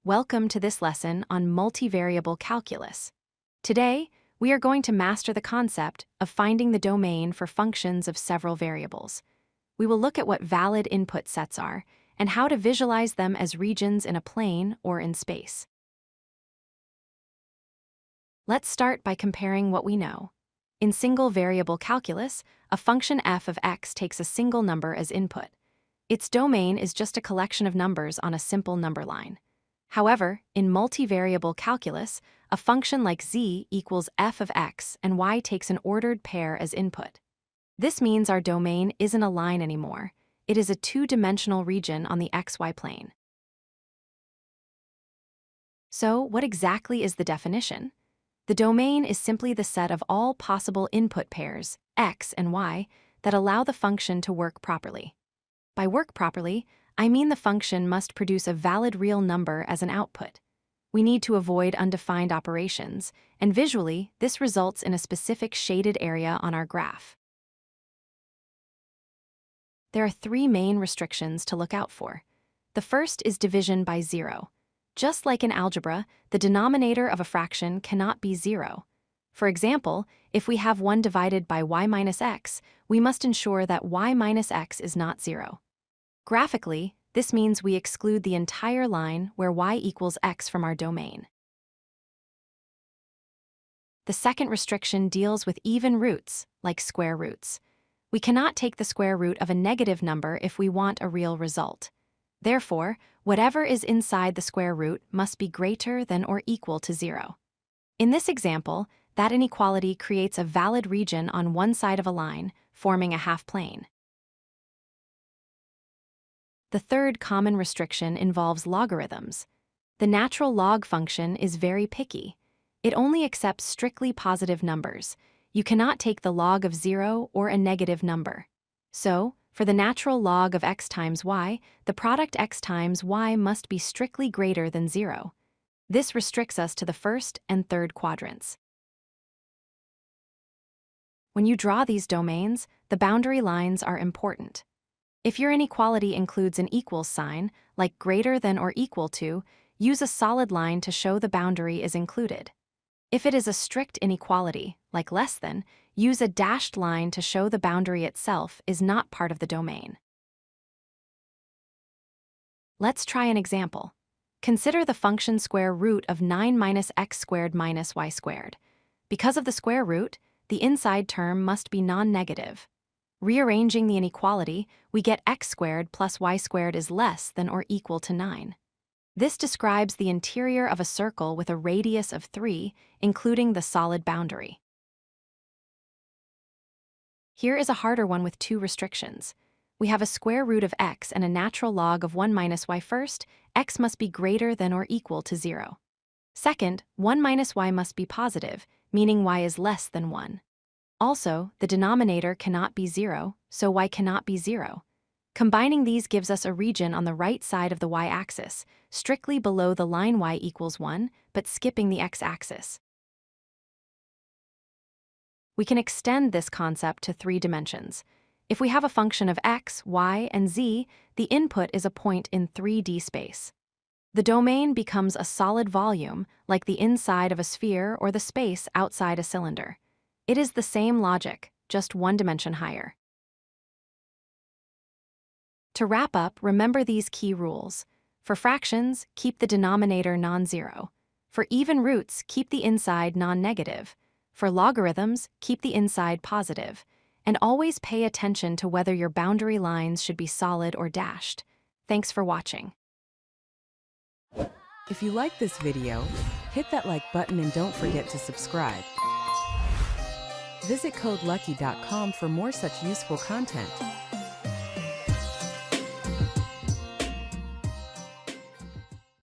Welcome to this lesson on multivariable calculus. Today, we are going to master the concept of finding the domain for functions of several variables. We will look at what valid input sets are and how to visualize them as regions in a plane or in space. Let's start by comparing what we know. In single variable calculus, a function f of x takes a single number as input. Its domain is just a collection of numbers on a simple number line. However, in multivariable calculus, a function like z equals f of x and y takes an ordered pair as input. This means our domain isn't a line anymore. It is a two-dimensional region on the xy plane. So, what exactly is the definition? The domain is simply the set of all possible input pairs, x and y, that allow the function to work properly. By work properly, I mean the function must produce a valid real number as an output. We need to avoid undefined operations, and visually, this results in a specific shaded area on our graph. There are three main restrictions to look out for. The first is division by zero. Just like in algebra, the denominator of a fraction cannot be zero. For example, if we have 1 divided by y minus x, we must ensure that y minus x is not zero. Graphically, this means we exclude the entire line where y equals x from our domain. The second restriction deals with even roots, like square roots. We cannot take the square root of a negative number if we want a real result. Therefore, whatever is inside the square root must be greater than or equal to 0. In this example, that inequality creates a valid region on one side of a line, forming a half-plane. The third common restriction involves logarithms. The natural log function is very picky. It only accepts strictly positive numbers. You cannot take the log of 0 or a negative number. So, for the natural log of x times y, the product x times y must be strictly greater than 0. This restricts us to the first and third quadrants. When you draw these domains, the boundary lines are important. If your inequality includes an equals sign, like greater than or equal to, use a solid line to show the boundary is included. If it is a strict inequality, like less than, use a dashed line to show the boundary itself is not part of the domain. Let's try an example. Consider the function square root of 9 minus x squared minus y squared. Because of the square root, the inside term must be non-negative. Rearranging the inequality, we get x squared plus y squared is less than or equal to 9. This describes the interior of a circle with a radius of 3, including the solid boundary. Here is a harder one with two restrictions. We have a square root of x and a natural log of 1 minus y. First, x must be greater than or equal to 0. Second, 1 minus y must be positive, meaning y is less than 1. Also, the denominator cannot be 0, so y cannot be 0. Combining these gives us a region on the right side of the y-axis, strictly below the line y equals 1, but skipping the x-axis. We can extend this concept to 3 dimensions. If we have a function of x, y, and z, the input is a point in 3D space. The domain becomes a solid volume, like the inside of a sphere or the space outside a cylinder. It is the same logic, just one dimension higher. To wrap up, remember these key rules. For fractions, keep the denominator non-zero. For even roots, keep the inside non-negative. For logarithms, keep the inside positive. And always pay attention to whether your boundary lines should be solid or dashed. Thanks for watching. If you like this video, hit that like button and don't forget to subscribe. Visit codelucky.com for more such useful content.